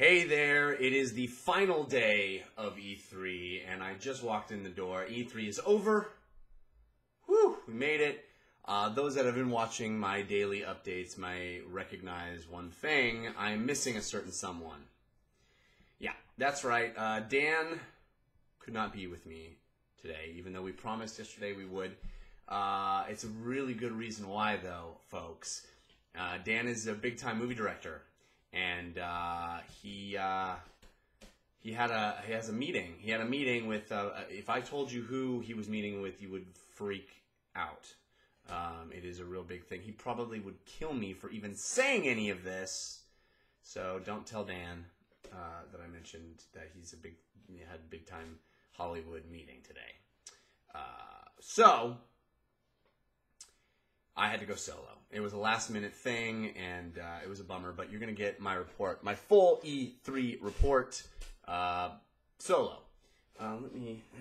Hey there, it is the final day of E3, and I just walked in the door. E3 is over. Whew, we made it. Those that have been watching my daily updates might recognize one thing. I'm missing a certain someone. Yeah, that's right. Dan could not be with me today, even though we promised yesterday we would. It's a really good reason why, though, folks. Dan is a big-time movie director. And he has a meeting. He had a meeting with. If I told you who he was meeting with, you would freak out. It is a real big thing. He probably would kill me for even saying any of this. So don't tell Dan that I mentioned that he had a big time Hollywood meeting today. So I had to go solo. It was a last-minute thing, and it was a bummer, but you're going to get my report, my full E3 report, solo. I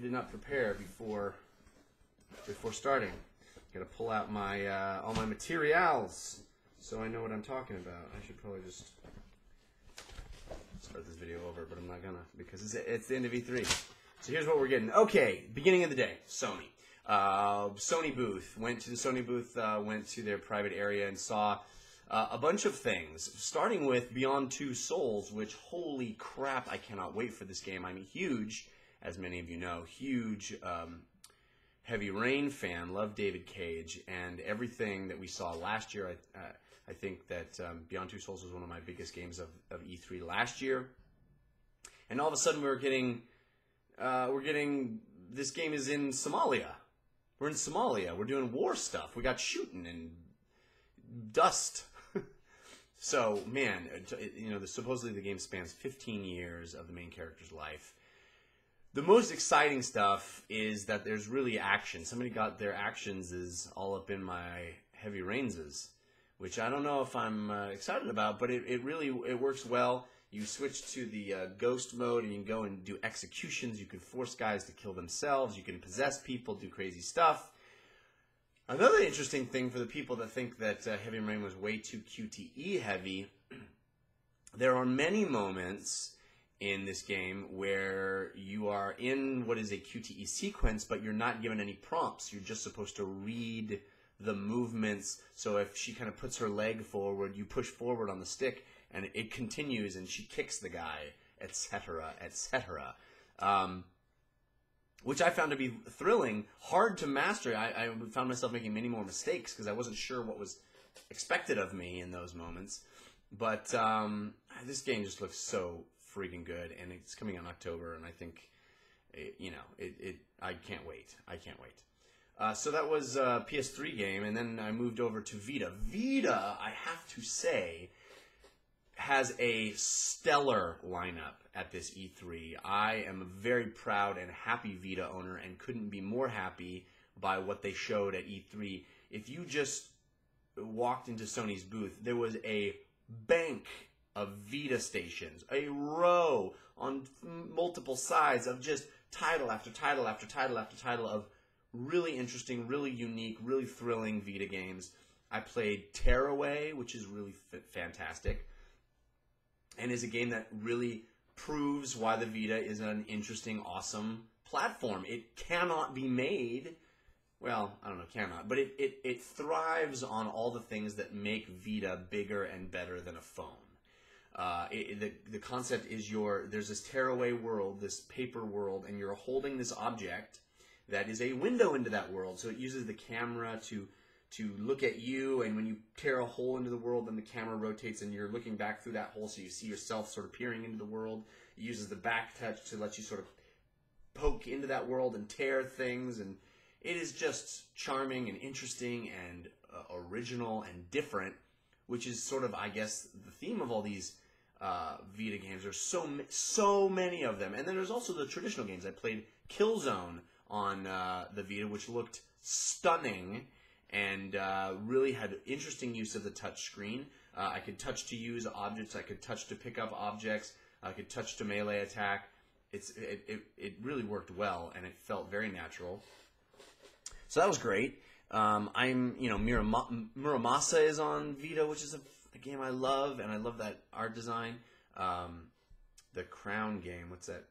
did not prepare before starting. Got to pull out my all my materials so I know what I'm talking about. I should probably just start this video over, but I'm not gonna because it's the end of E3. So here's what we're getting. Okay, beginning of the day, Sony. Sony booth. Went to the Sony booth, went to their private area and saw a bunch of things, starting with Beyond Two Souls, which, holy crap, I cannot wait for this game. I'm a huge, as many of you know, huge Heavy Rain fan, love David Cage, and everything that we saw last year, I think that Beyond Two Souls was one of my biggest games of E3 last year. And all of a sudden we're getting, this game is in Somalia. We're in Somalia. We're doing war stuff. We got shooting and dust. So, man, supposedly the game spans 15 years of the main character's life. The most exciting stuff is that there's really action. Somebody got their actions is all up in my Heavy Rainses, which I don't know if I'm excited about, but it really works well. You switch to the ghost mode, and you can go and do executions. You can force guys to kill themselves. You can possess people, do crazy stuff. Another interesting thing for the people that think that Heavy Rain was way too QTE heavy, there are many moments in this game where you are in what is a QTE sequence, but you're not given any prompts. You're just supposed to read the movements. So if she kind of puts her leg forward, you push forward on the stick, and it continues, and she kicks the guy, etc., etc. Which I found to be thrilling, hard to master. I found myself making many more mistakes because I wasn't sure what was expected of me in those moments. But this game just looks so freaking good, and it's coming in October, and I think, I can't wait. I can't wait. So that was a PS3 game, and then I moved over to Vita. Vita, I have to say, has a stellar lineup at this E3. I am a very proud and happy Vita owner and couldn't be more happy by what they showed at E3. If you just walked into Sony's booth, there was a bank of Vita stations, a row on multiple sides of just title after title after title after title of really interesting, really unique, really thrilling Vita games. I played Tearaway, which is really fantastic, and is a game that really proves why the Vita is an interesting, awesome platform. It cannot be made, well, I don't know, cannot, but it thrives on all the things that make Vita bigger and better than a phone. The concept is there's this tearaway world, this paper world, and you're holding this object that is a window into that world. So it uses the camera to look at you, and when you tear a hole into the world, then the camera rotates and you're looking back through that hole, so you see yourself sort of peering into the world. It uses the back touch to let you sort of poke into that world and tear things, and it is just charming and interesting and original and different, which is sort of, I guess, the theme of all these Vita games. There's so many of them. And then there's also the traditional games. I played Killzone on the Vita, which looked stunning and really had interesting use of the touch screen. I could touch to use objects. I could touch to pick up objects. I could touch to melee attack. It really worked well, and it felt very natural. So that was great. Muramasa is on Vita, which is a game I love, and I love that art design. the Crown game. What's that?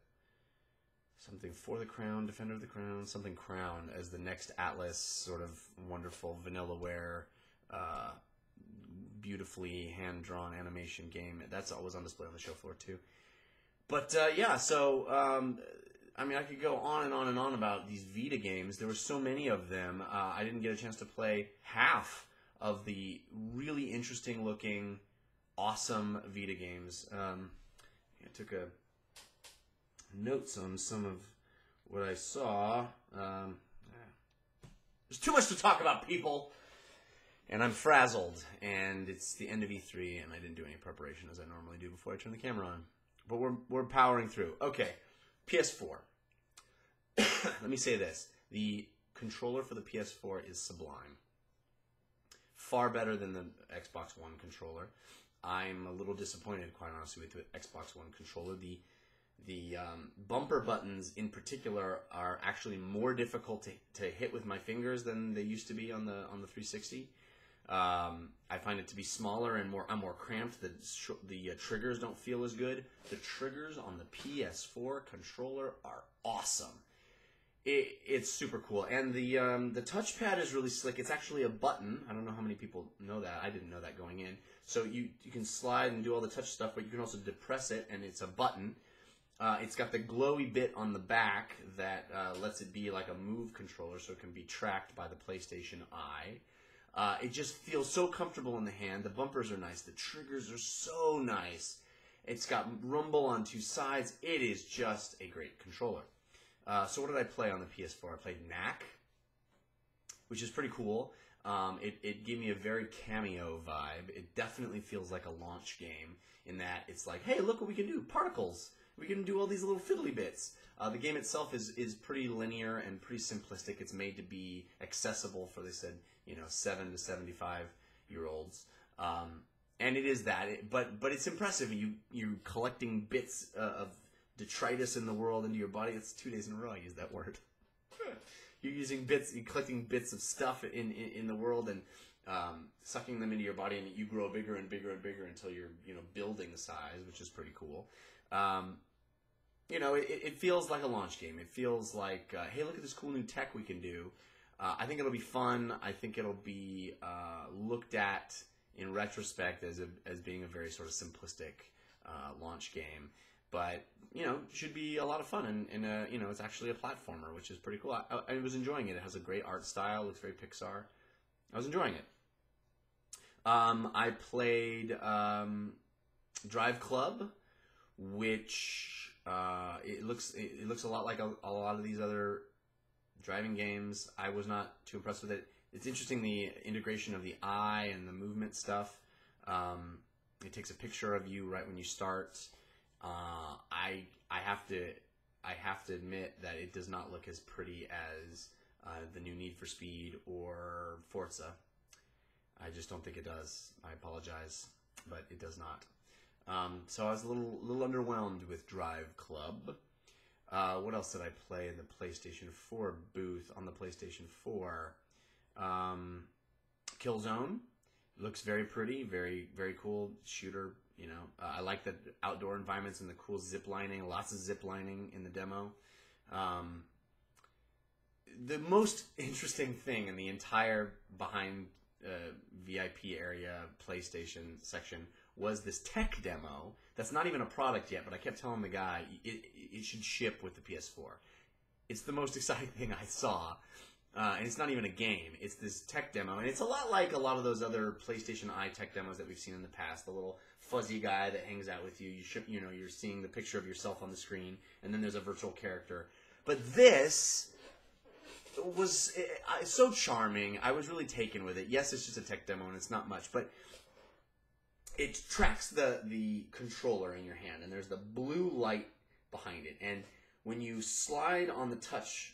Something for the Crown, Defender of the Crown, something Crown as the next Atlas sort of wonderful vanillaware, beautifully hand-drawn animation game. That's always on display on the show floor too. But yeah, so I mean, I could go on and on and on about these Vita games. There were so many of them. I didn't get a chance to play half of the really interesting looking, awesome Vita games. I took a notes on some of what I saw. There's too much to talk about, people, and I'm frazzled. And it's the end of E3, and I didn't do any preparation as I normally do before I turn the camera on. But we're powering through. Okay, PS4. Let me say this: the controller for the PS4 is sublime. Far better than the Xbox One controller. I'm a little disappointed, quite honestly, with the Xbox One controller. The bumper buttons, in particular, are actually more difficult to hit with my fingers than they used to be on the 360. I find it to be smaller and I'm more cramped. The triggers don't feel as good. The triggers on the PS4 controller are awesome. It's super cool, and the touchpad is really slick. It's actually a button. I don't know how many people know that. I didn't know that going in. So you can slide and do all the touch stuff, but you can also depress it, and it's a button. It's got the glowy bit on the back that lets it be like a move controller, so it can be tracked by the PlayStation Eye. It just feels so comfortable in the hand. The bumpers are nice. The triggers are so nice. It's got rumble on two sides. It is just a great controller. So what did I play on the PS4? I played Knack, which is pretty cool. It gave me a very Cameo vibe. It definitely feels like a launch game in that it's like, hey, look what we can do. Particles. We can do all these little fiddly bits. The game itself is pretty linear and pretty simplistic. It's made to be accessible for, they said, 7 to 75-year-olds. And it is that. But it's impressive. You're collecting bits of detritus in the world into your body. It's 2 days in a row I use that word. You're collecting bits of stuff in the world and sucking them into your body, and you grow bigger and bigger and bigger until you're building size, which is pretty cool. It feels like a launch game. It feels like, hey, look at this cool new tech we can do. I think it'll be fun. I think it'll be looked at in retrospect as being a very sort of simplistic launch game. But, should be a lot of fun. And it's actually a platformer, which is pretty cool. I was enjoying it. It has a great art style. Looks very Pixar. I was enjoying it. I played Driveclub, which it looks a lot like a lot of these other driving games. I was not too impressed with it. It's interesting, the integration of the eye and the movement stuff. It takes a picture of you right when you start. I have to admit that it does not look as pretty as the new Need for Speed or Forza. I just don't think it does. I apologize, but it does not. So I was a little underwhelmed with Driveclub. What else did I play in the PlayStation 4 booth on the PlayStation 4? Killzone. Looks very pretty, very, very cool shooter. I like the outdoor environments and the cool zip lining. Lots of zip lining in the demo. The most interesting thing in the entire behind VIP area PlayStation section was this tech demo that's not even a product yet, but I kept telling the guy it should ship with the PS4. It's the most exciting thing I saw. And it's not even a game. It's this tech demo. And it's a lot like a lot of those other PlayStation Eye tech demos that we've seen in the past. The little fuzzy guy that hangs out with you. You're seeing the picture of yourself on the screen, and then there's a virtual character. But this was so charming. I was really taken with it. Yes, it's just a tech demo, and it's not much. But it tracks the controller in your hand, and there's the blue light behind it. And when you slide on the touch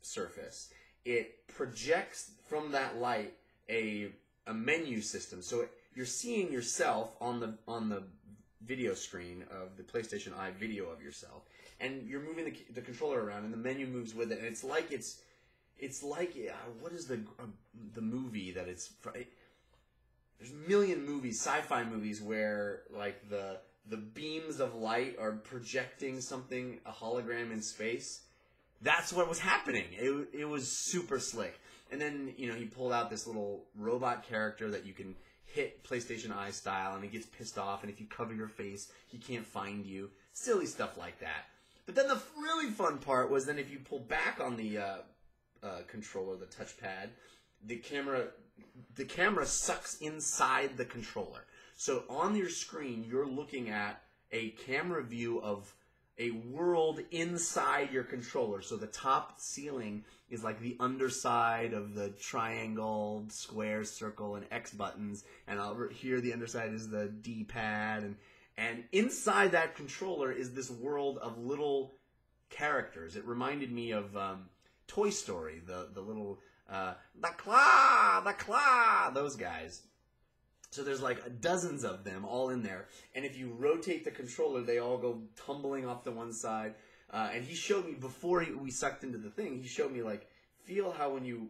surface, it projects from that light a menu system. So you're seeing yourself on the video screen of the PlayStation Eye video of yourself, and you're moving the controller around, and the menu moves with it. And it's like what is the movie that it's? There's a million movies, sci-fi movies, where like the beams flashes of light are projecting something, a hologram in space. That's what was happening. It was super slick. And then, you know, he pulled out this little robot character that you can hit PlayStation Eye style, and he gets pissed off, and if you cover your face, he can't find you. Silly stuff like that. But then the really fun part was then if you pull back on the controller, the touchpad, the camera sucks inside the controller. So on your screen, you're looking at a camera view of a world inside your controller. So the top ceiling is like the underside of the triangle, square, circle, and X buttons. And over here, the underside is the D-pad. And inside that controller is this world of little characters. It reminded me of Toy Story, the little, the claw, those guys. So there's like dozens of them all in there. And if you rotate the controller, they all go tumbling off to one side. And he showed me, before we sucked into the thing, he showed me, like, feel how when you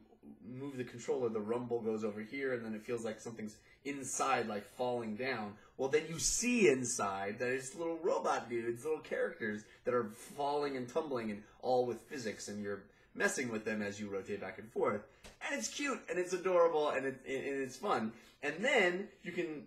move the controller, the rumble goes over here, and then it feels like something's inside, like falling down. Well, then you see inside that it's little robot dudes, little characters that are falling and tumbling, and all with physics, and you're messing with them as you rotate back and forth. And it's cute, and it's adorable, and it's fun. And then you can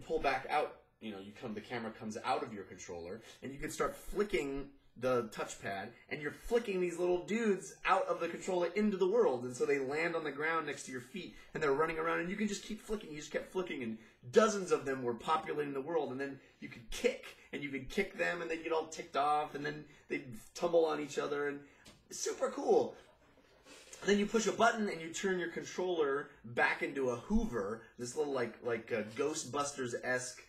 pull back out. You know, the camera comes out of your controller, and you can start flicking the touchpad, and you're flicking these little dudes out of the controller into the world, and so they land on the ground next to your feet, and they're running around, and you can just keep flicking. You just kept flicking, and dozens of them were populating the world, and then you could kick, and you could kick them, and they'd get all ticked off, and then they'd tumble on each other, and super cool. And then you push a button and you turn your controller back into a Hoover, this little like a Ghostbusters-esque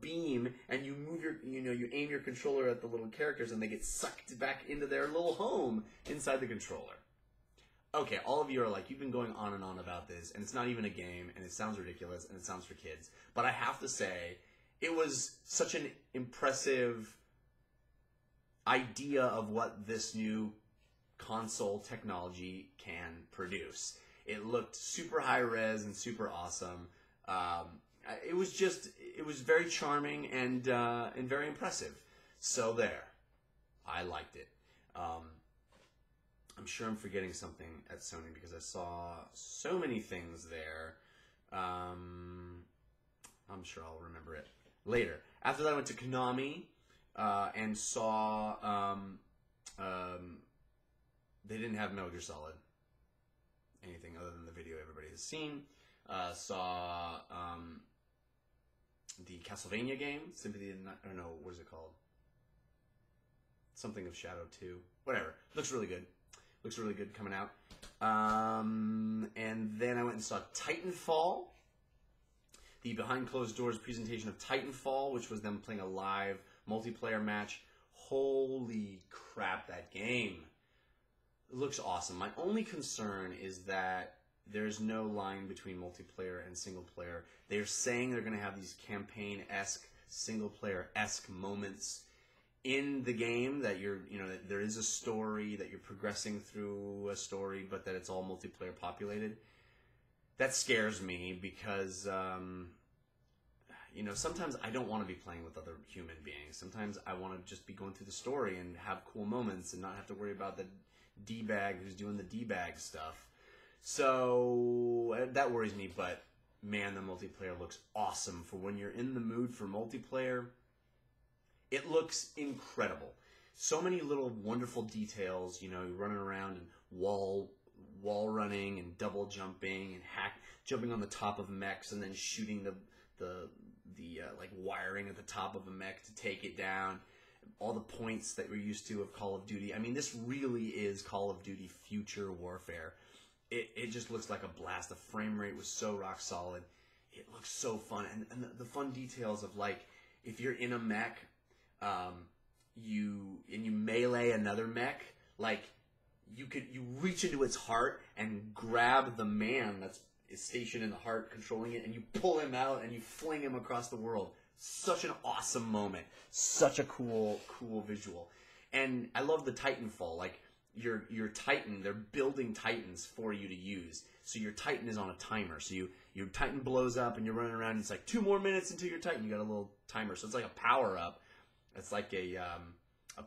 beam, and you move you aim your controller at the little characters, and they get sucked back into their little home inside the controller. Okay, all of you are like, you've been going on and on about this, and it's not even a game, and it sounds ridiculous, and it sounds for kids. But I have to say, it was such an impressive idea of what this new console technology can produce. It looked super high res and super awesome. It was very charming and very impressive. So there, I liked it. I'm sure I'm forgetting something at Sony because I saw so many things there. I'm sure I'll remember it later. After that, I went to Konami and saw. They didn't have Metal Gear Solid, anything other than the video everybody has seen. Saw the Castlevania game, Symphony of the Night, I don't know, what is it called? Something of Shadow 2. Whatever. Looks really good. Looks really good coming out. And then I went and saw Titanfall, the behind closed doors presentation of Titanfall, which was them playing a live multiplayer match. Holy crap, that game. It looks awesome. My only concern is that there's no line between multiplayer and single player. They're saying they're going to have these campaign-esque, single-player-esque moments in the game, that that there is a story, that you're progressing through a story, but that it's all multiplayer populated. That scares me because, sometimes I don't want to be playing with other human beings. Sometimes I want to just be going through the story and have cool moments and not have to worry about the D-bag who's doing the D-bag stuff. So that worries me, but man, the multiplayer looks awesome. For when you're in the mood for multiplayer, it looks incredible. So many little wonderful details, you're running around and wall running and double jumping and jumping on the top of mechs and then shooting the wiring at the top of a mech to take it down. All the points that we're used to of Call of Duty. I mean, this really is Call of Duty Future Warfare. It just looks like a blast. The frame rate was so rock solid. It looks so fun. And the fun details of, like, if you're in a mech, you melee another mech, like, you reach into its heart and grab the man that's stationed in the heart controlling it, and you pull him out and you fling him across the world. Such an awesome moment. Such a cool visual. And I love the Titanfall. Like, your Titan, they're building Titans for you to use. So your Titan is on a timer. So your Titan blows up and you're running around. And it's like 2 more minutes until your Titan. You got a little timer. So it's like a power up. It's like a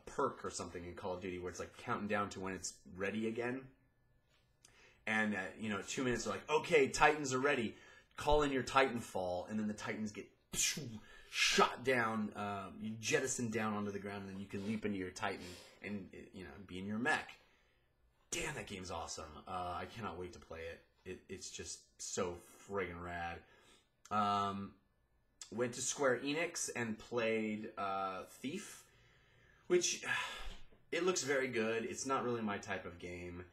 perk or something in Call of Duty where it's like counting down to when it's ready again. And 2 minutes, they're like, okay, Titans are ready. Call in your Titanfall, and then the Titans get shot down. You jettison down onto the ground, and then you can leap into your Titan and be in your mech. Damn, that game's awesome. I cannot wait to play it. It's just so friggin' rad. Went to Square Enix and played Thief, which it looks very good. It's not really my type of game.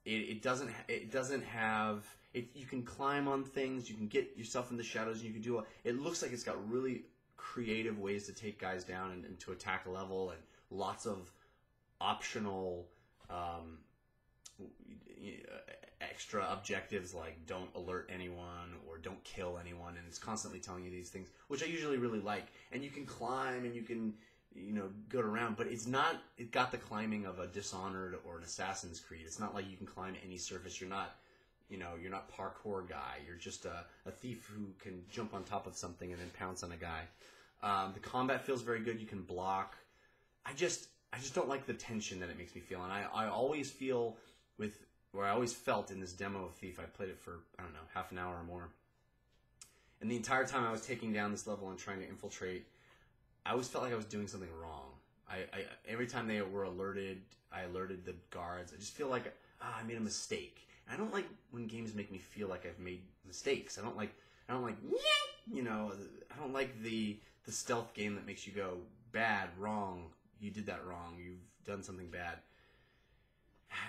It doesn't have it. You can climb on things. You can get yourself in the shadows, and you can do. It looks like it's got really creative ways to take guys down and to attack a level, and lots of optional extra objectives like don't alert anyone or don't kill anyone, and it's constantly telling you these things, which I usually really like. And you can climb and you can go around, but it got the climbing of a Dishonored or an Assassin's Creed. It's not like you can climb any surface. You're not parkour guy. You're just a thief who can jump on top of something and then pounce on a guy. The combat feels very good. You can block. I just don't like the tension that it makes me feel, and I always feel I always felt in this demo of Thief. I played it for, I don't know, half an hour or more, and the entire time I was taking down this level and trying to infiltrate, I always felt like I was doing something wrong. Every time they were alerted, I alerted the guards. I just feel like I made a mistake. And I don't like when games make me feel like I've made mistakes. I don't like I don't like the stealth game that makes you go bad, wrong. You did that wrong. You've done something bad.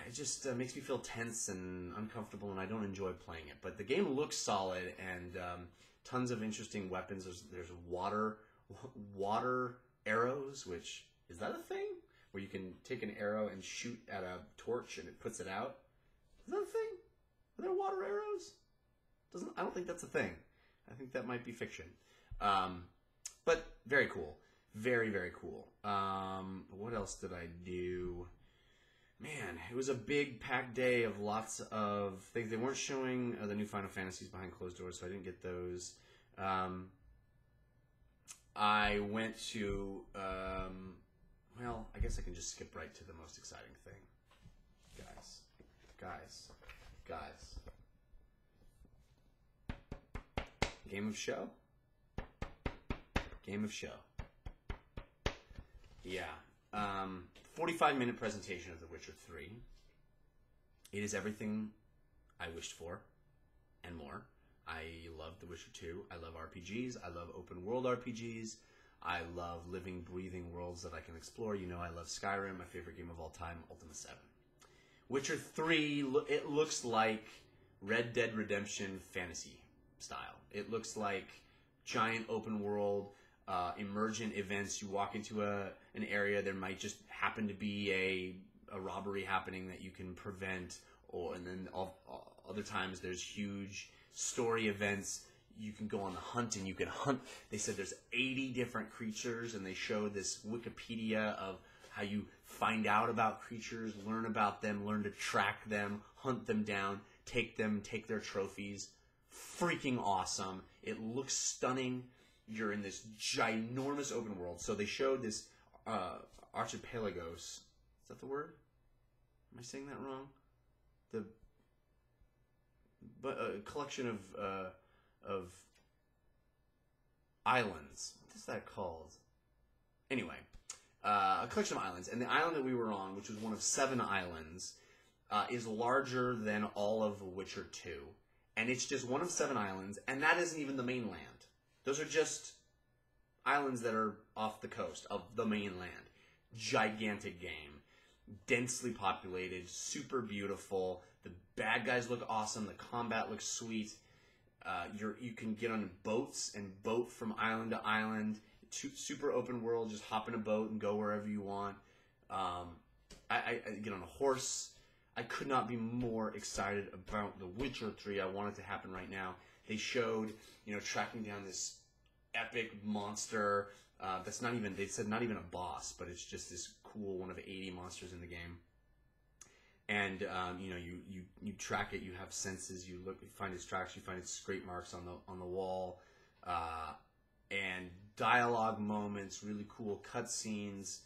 It just makes me feel tense and uncomfortable, and I don't enjoy playing it. But the game looks solid, and tons of interesting weapons. There's water arrows, which is that a thing? Where you can take an arrow and shoot at a torch and it puts it out? Is that a thing? Are there water arrows? I don't think that's a thing. I think that might be fiction. But very cool. Very, very cool. What else did I do? Man, it was a big packed day of lots of things. They weren't showing the new Final Fantasies behind closed doors, so I didn't get those. I went to, well, I guess I can just skip right to the most exciting thing. Guys. Game of show? Yeah. 45-minute presentation of The Witcher 3. It is everything I wished for and more. I love The Witcher 2. I love RPGs. I love open world RPGs. I love living, breathing worlds that I can explore. You know, I love Skyrim, my favorite game of all time, Ultima 7. Witcher 3, it looks like Red Dead Redemption fantasy style. It looks like giant open world, emergent events. You walk into an area, there might just happen to be a robbery happening that you can prevent, and then other times there's huge story events. You can go on the hunt and you can hunt. They said there's 80 different creatures, and they show this Wikipedia of how you find out about creatures, learn about them, learn to track them, hunt them down, take their trophies. Freaking awesome. It looks stunning. You're in this ginormous open world. So they showed this archipelagos. Is that the word? Am I saying that wrong? A collection of islands. What is that called? Anyway, a collection of islands. And the island that we were on, which was one of 7 islands, is larger than all of Witcher 2. And it's just one of 7 islands, and that isn't even the mainland. Those are just islands that are off the coast of the mainland. Gigantic game. Densely populated. Super beautiful. The bad guys look awesome. The combat looks sweet. You can get on boats and boat from island to island. Super open world. Just hop in a boat and go wherever you want. I get on a horse. I could not be more excited about The Witcher 3. I want it to happen right now. They showed, tracking down this epic monster that's not even, they said not even a boss, but it's just this cool one of 80 monsters in the game. And you know, you track it. You have senses. You look, you find its tracks. You find its scrape marks on the wall, and dialogue moments. Really cool cutscenes.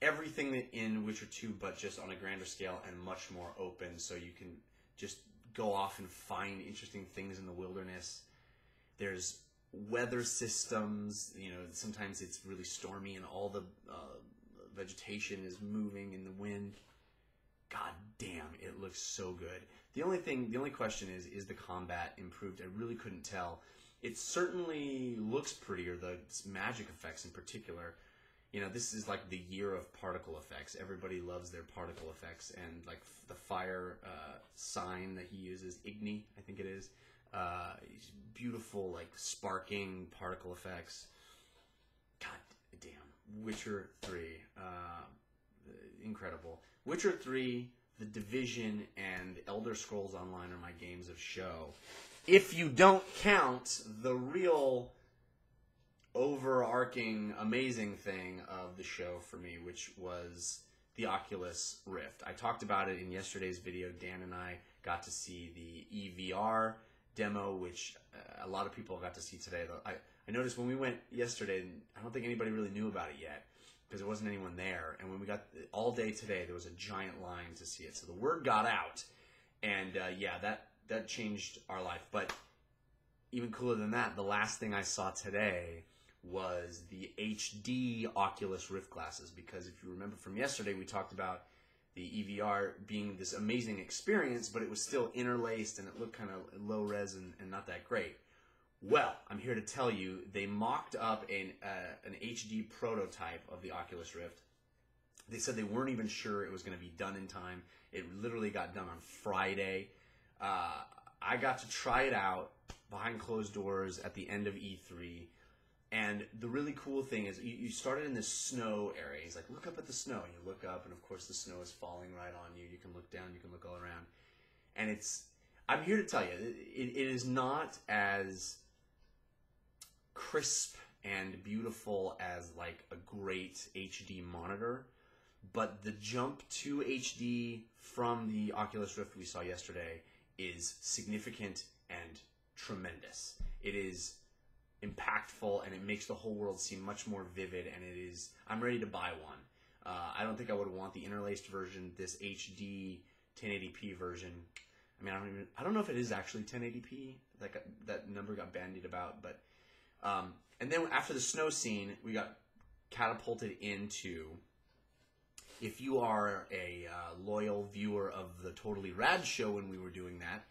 Everything that in Witcher 2, but just on a grander scale and much more open. So you can just go off and find interesting things in the wilderness. There's weather systems. You know, sometimes it's really stormy and all the vegetation is moving in the wind. God damn, it looks so good. The only question is the combat improved? I really couldn't tell. It certainly looks prettier, the magic effects in particular. You know, this is like the year of particle effects. Everybody loves their particle effects, and like the fire sign that he uses, Igni, I think it is. Beautiful, like sparking particle effects. God damn, Witcher 3, incredible. Witcher 3, The Division, and Elder Scrolls Online are my games of show. If you don't count the real overarching amazing thing of the show for me, which was the Oculus Rift. I talked about it in yesterday's video. Dan and I got to see the EVR demo, which a lot of people got to see today. I noticed when we went yesterday, I don't think anybody really knew about it yet, because there wasn't anyone there. And when we got all day today, there was a giant line to see it. So the word got out, and yeah, that changed our life. But even cooler than that, the last thing I saw today was the HD Oculus Rift glasses. Because if you remember from yesterday, we talked about the EVR being this amazing experience, but it was still interlaced and it looked kind of low res and not that great. Well, I'm here to tell you, they mocked up an HD prototype of the Oculus Rift. They said they weren't even sure it was going to be done in time. It literally got done on Friday. I got to try it out behind closed doors at the end of E3. And the really cool thing is you started in this snow area. He's like, look up at the snow. And you look up, and of course the snow is falling right on you. You can look down. You can look all around. And I'm here to tell you, it is not as crisp and beautiful as like a great HD monitor, but the jump to HD from the Oculus Rift we saw yesterday is significant and tremendous. It is impactful, and it makes the whole world seem much more vivid, and I'm ready to buy one. I don't think I would want the interlaced version, this HD 1080p version. I mean, I don't know if it is actually 1080p. That number got bandied about, but and then after the snow scene, we got catapulted into, if you are a loyal viewer of the Totally Rad show when we were doing that,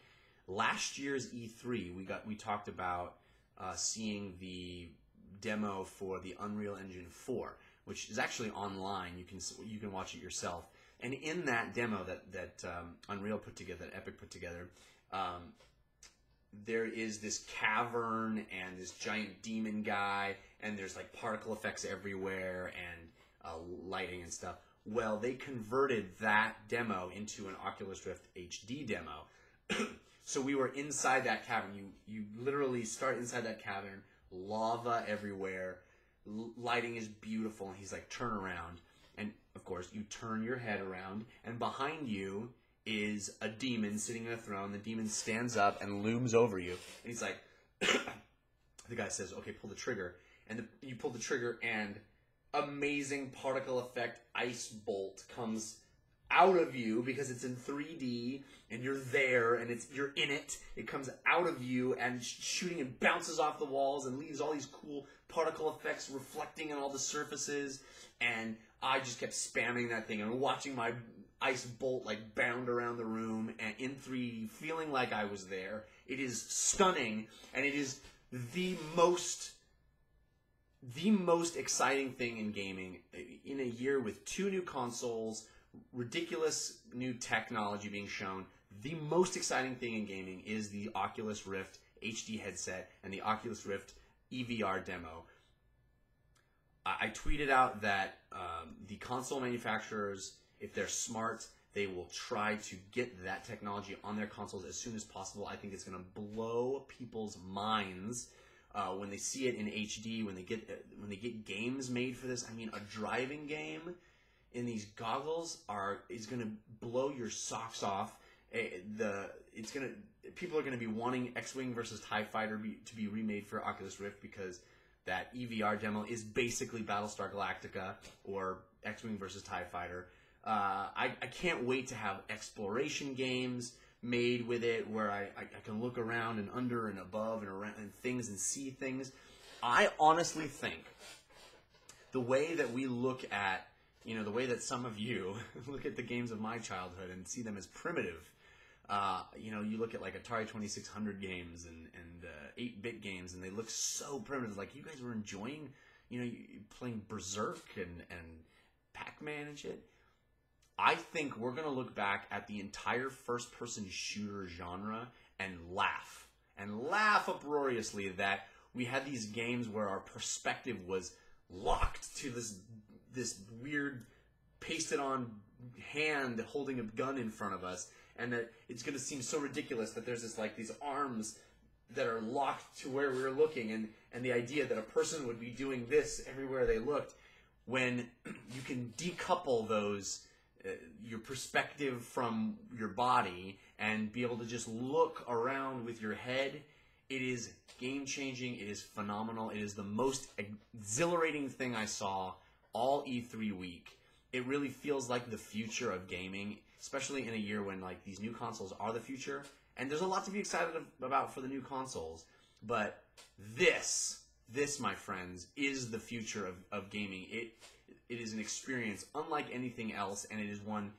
last year's E3, we talked about seeing the demo for the Unreal Engine 4, which is actually online. You can watch it yourself. And in that demo that Unreal put together, that Epic put together, there is this cavern and this giant demon guy, and there's like particle effects everywhere and lighting and stuff. Well, they converted that demo into an Oculus Rift HD demo. So we were inside that cavern. You literally start inside that cavern, lava everywhere, lighting is beautiful, and he's like, turn around. And, of course, you turn your head around, and behind you is a demon sitting on a throne. The demon stands up and looms over you. And he's like, the guy says, okay, pull the trigger. And you pull the trigger, and amazing particle effect ice bolt comes out of you, because it's in 3D and you're there and you're in it. It comes out of you and shooting and bounces off the walls and leaves all these cool particle effects reflecting on all the surfaces. And I just kept spamming that thing and watching my ice bolt like bound around the room and in 3D, feeling like I was there. It is stunning, and it is the most exciting thing in gaming in a year with 2 new consoles, ridiculous new technology being shown. The most exciting thing in gaming is the Oculus Rift HD headset and the Oculus Rift EVR demo. I tweeted out that the console manufacturers, if they're smart, they will try to get that technology on their consoles as soon as possible. I think it's going to blow people's minds when they see it in HD, when they get games made for this. I mean, a driving game in these goggles is going to blow your socks off. People are going to be wanting X-Wing versus TIE Fighter to be remade for Oculus Rift, because that EVR demo is basically Battlestar Galactica or X-Wing versus TIE Fighter. I can't wait to have exploration games made with it, where I can look around and under and above and around and things and see things. I honestly think the way that we look at, the way that some of you look at the games of my childhood and see them as primitive. You look at like Atari 2600 games and 8-bit games, and they look so primitive. Like, you guys were enjoying, playing Berserk and Pac-Man and shit. I think we're going to look back at the entire first-person shooter genre and laugh uproariously that we had these games where our perspective was locked to this weird pasted-on hand holding a gun in front of us, and that it's going to seem so ridiculous that there's these arms that are locked to where we were looking, and the idea that a person would be doing this everywhere they looked, when you can decouple those your perspective from your body and be able to just look around with your head. It is game-changing. It is phenomenal. It is the most exhilarating thing I saw all E3 week. It really feels like the future of gaming, especially in a year when these new consoles are the future. And there's a lot to be excited about for the new consoles. But this, my friends, is the future of gaming. It is an experience unlike anything else, and it is one,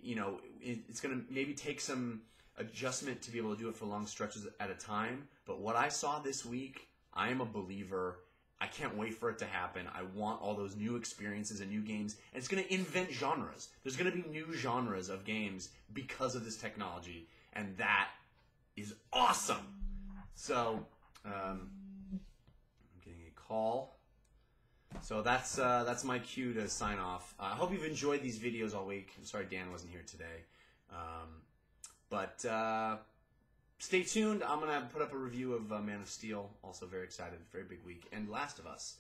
it's going to maybe take some adjustment to be able to do it for long stretches at a time. But what I saw this week, I am a believer. I can't wait for it to happen. I want all those new experiences and new games. And it's going to invent genres. There's going to be new genres of games because of this technology. And that is awesome. So, I'm getting a call. So that's my cue to sign off. I hope you've enjoyed these videos all week. I'm sorry Dan wasn't here today. But stay tuned. I'm going to put up a review of Man of Steel. Also very excited. Very big week. And Last of Us.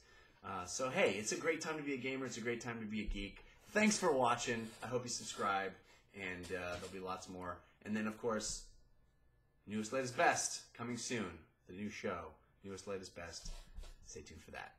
So hey, it's a great time to be a gamer. It's a great time to be a geek. Thanks for watching. I hope you subscribe. And there'll be lots more. And then, of course, Newest, Latest, Best coming soon. The new show. Newest, Latest, Best. Stay tuned for that.